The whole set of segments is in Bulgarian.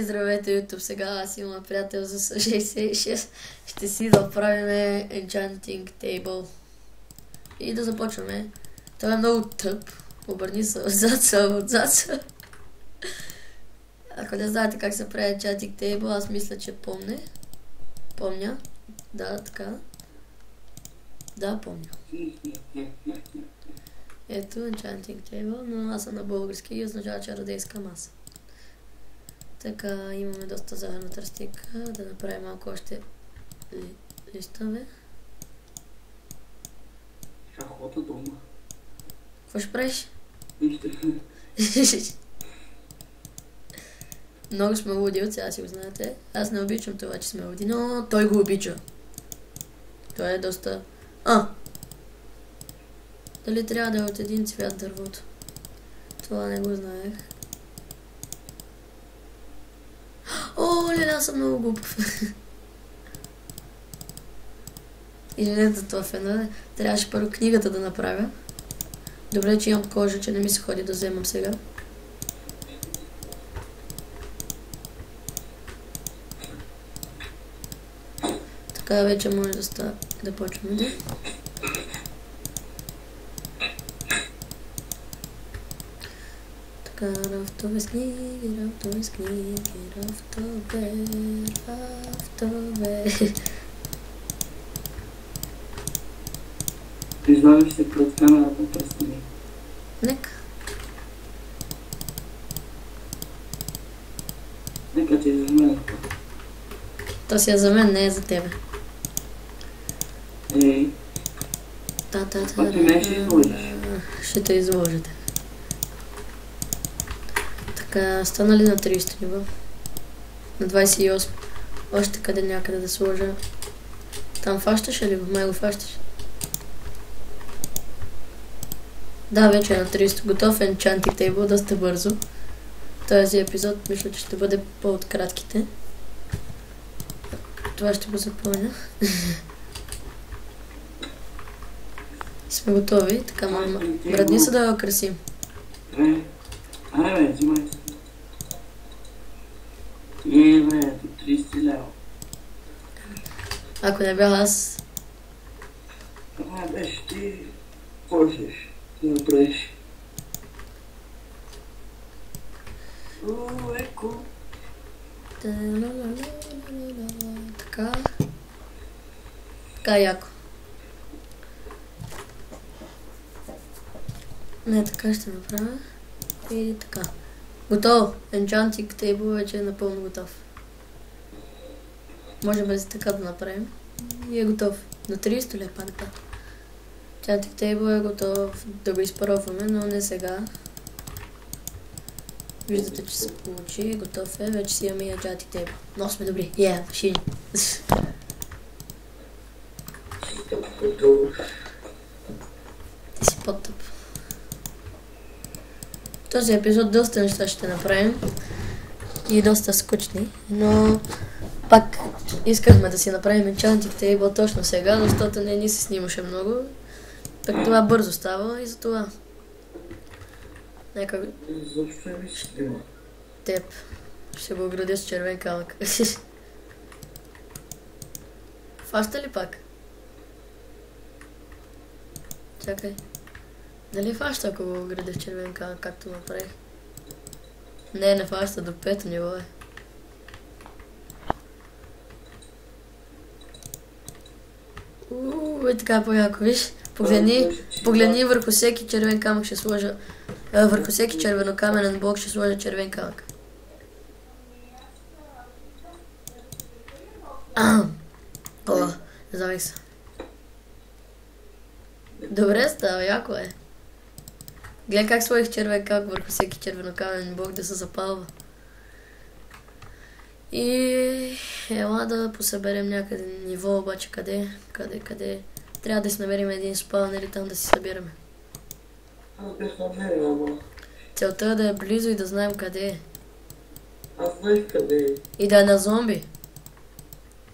Здравейте, YouTube, сега аз и моят приятел за 66 ще си да правим Enchanting Table. И да започваме. Той е много тъп. Обърни се отзад. Ако не знаете как се прави Enchanting Table, аз мисля, че помня. Да, така. Да, помня. Ето Enchanting Table, но аз съм на български и означава чародейска маса. Така, имаме доста захарна тръстика, да направим малко още листове. Шахота дома. Какво ще правиш? Нищо. Много сме луди, от сега си го знаете. Аз не обичам това, че сме луди, но той го обича. Той е доста... Дали трябва да е от един цвят дървото? Това не го знаех. Аз съм много глупав. Извинете, това фена. Трябваше първо книгата да направя. Добре, че имам кожа, че не ми се ходи да вземам сега. Така вече може да почваме да. Рафтове с книги, рафтове с книги, рафтове. Излагаш се пред камерата през ми. Нека. Нека ти е за мен. То си е за мен, не е за тебе. Ей. А ти ме ще изложиш. Ще те изложите. Така, стана ли на 30 ниво? На 28. Още къде някъде да сложа. Там фащаш или в май го фащаш? Да, вече е на 30. Готов е Enchanting Table доста бързо. Този епизод мисля, че ще бъде по-от кратките. Това ще го запомня. Сме готови. Така, братни са да я окрасим. Бе, взимай се. Бе, до 30 лева. Ако не бях аз... Беше ти... Можеш да направиш. Еко. Така. Така яко. Не, така ще направя. И така. Готово. Enchanting Table вече е напълно готов. Може без така да направим. И е готов. На 30 ли пада? Enchanting Table е готов да го изпробваме, но не сега. Виждате, че се получи. Готов е. Вече си имаме и Enchanting Table. Много сме добри. Машини. Ти си по-тъп. В този епизод доста неща ще направим и доста скучни, но пак искахме да си направим Enchanting Table точно сега, защото не ни се снимаше много. Так това бързо става и затова. Нека... Защо ми се снима? Теб. Ще го оградя с червен камък. Фаща ли пак? Чакай. Дали фаща, ако го оградя с червен камък, както направих? Не фаща, до 5 ниво е. Така по-яко, виж? Погледни върху всеки червен камък ще сложа... Върху всеки червенокаменен блок ще сложа червен камък. Завих се. Добре става, яко е. Гледай как сложих червен камък върху всеки червенокаменен блок да се запалва. И ела да посъберем някъде ниво, обаче къде? Трябва да си намерим един спаунер и там да си събираме. Аз бях намерил, ама. Целта е да е близо и да знаем къде е. Аз знаех къде е. И да е на зомби.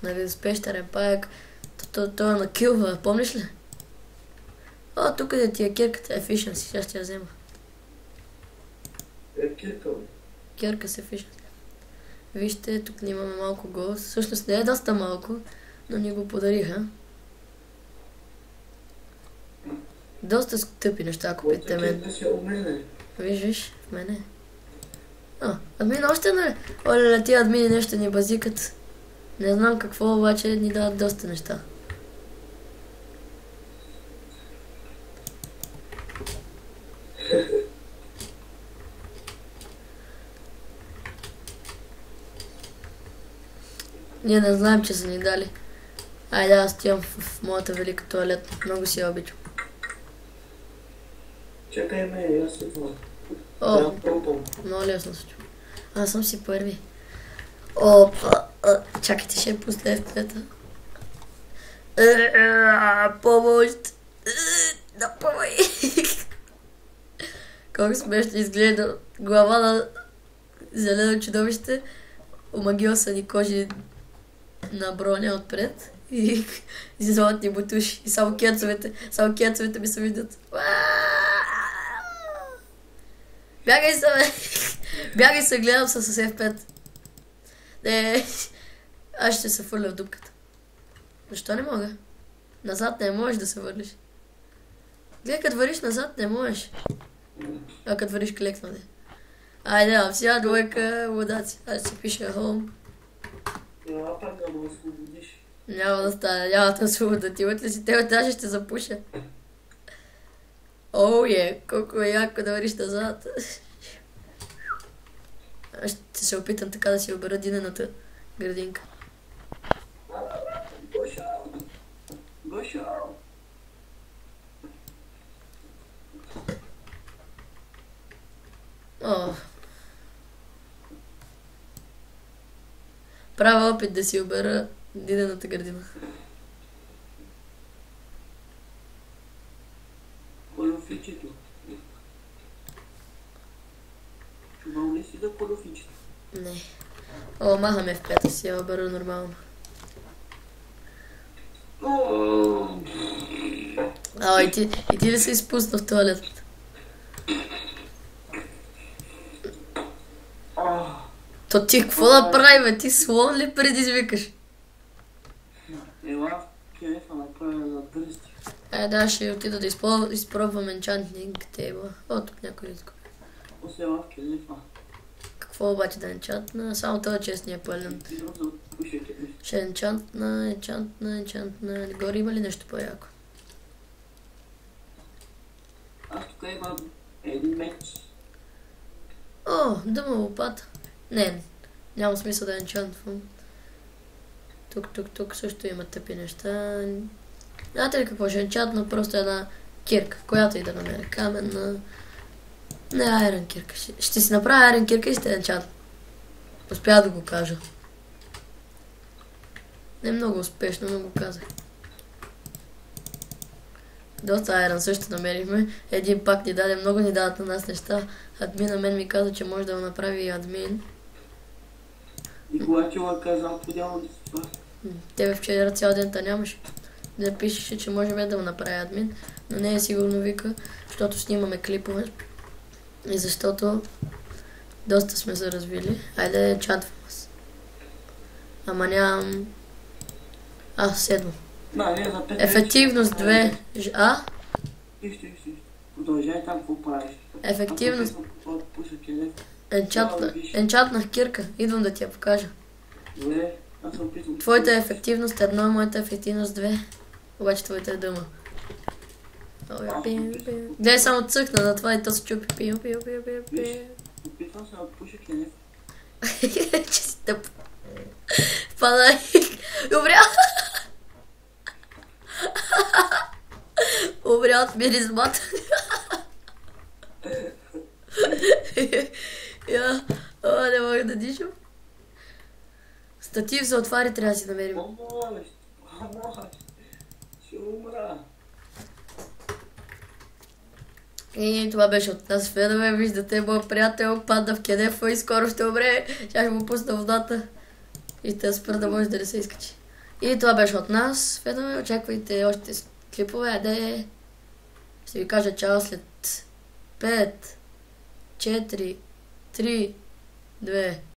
Нали, с пещерен паяк. Той е на килва, помниш ли? Тук да ти е кирката, efficiency, сега ще я взема. Кирка. Кирка с efficiency. Вижте, тук имаме малко гол. Всъщност не е доста малко, но ни го подариха. Доста скъпи неща купите мен. Виж, в мене. Админ още не. Оле, тия админи нещо ни базикат. Не знам какво, обаче ни дават доста неща. Ние не знаем, че са ни дали. Айде, аз стоям в моята велика тоалетна. Много си я обичам. Чакай ме, аз се това. Много лесно се чува. Аз съм си първи. Опа, чакайте, ще пусна ефтета. Помощ! Напомай! Колко смешно изгледа глава на зелено чудовище. Омагиосани кожи на броня отпред и златни бутуши. И само кецовете ми се видят. Бягай се, бе! Бягай се, гледам се с F5. Не, аз ще се фърля в дупката. Защо не мога? Назад не можеш да се върнеш. Гледай, като вървиш назад не можеш. А като вървиш клекнане. Айде, сега двойка, водаци. Аз си пиша home. Пак да ме освободиш. Няма да стане, няма да освобода. Ти вътре си тебе, даже ще запуша. Колко е яко да вървиш назад. Аз ще се опитам така да си обера динената градинка. Гоша! Правя опит да си обера динената градина. Колофичето. Чувал ли си за колофичето? Не. Махаме в пята си, я обера нормално. И ти ли се изпусна в тоалетата? То ти какво да прави, бе? Ти слон ли предизвикаш? Ела в кенефа направя за дръсти. Да, ще отида да изпробвам енчантинг тейбъл. Тук някой изгубя. Ела в кенефа. Какво обаче да енчантна? Само това честния пълен. Ще енчантна. Горе има ли нещо по-яко? Аз тук имам един меч. Дъма лопата. Не, няма смисъл да енчантвам. Тук също има тъпи неща. Знаете ли какво ще енчантна? Просто една кирка, която и да намеря. Каменна. Не, айрон кирка. Ще си направя айрон кирка и ще енчантна. Успя да го кажа. Не много успешно, но го казах. Доста айрон също намерихме. Един пак ни даде, много ни дават на нас неща. Админ на мен ми каза, че може да го направи и админ. И когато му е казал, подява ли си това? Тебе вчера цял ден та нямаше. Да пишеше, че можем да го направи админ, но не е сигурно вика, защото снимаме клипове. И защото доста сме се развили. Айде чатвам аз. Ама нямам... 7. Ефективност 2. Вижте. Продължай там, какво правиш? Ефективност. Енчантнах кирка. Идвам да ти я покажа. Добре, аз се опитвам. Твоята ефективност 1, моята ефективност 2. Обаче твоята е дума. Гледай, само цъкна на това и то се чупи. Пио. Опитвам се да пуша кенеф. Че си тъп. Падай. Добре. Умря от миризмата. Не мога да дишам. Статив за отвари трябва да си намерим. Помощ. Ще умра. И това беше от нас, фенове. Виждате, моят приятел падна в кенефа и скоро ще умре. Ще му пусна водата. И ще спра да може да не се изкачи. И това беше от нас, фенове. Очаквайте още клипове. Аде. Ще ви кажа чао след 5, 4, 3, 2...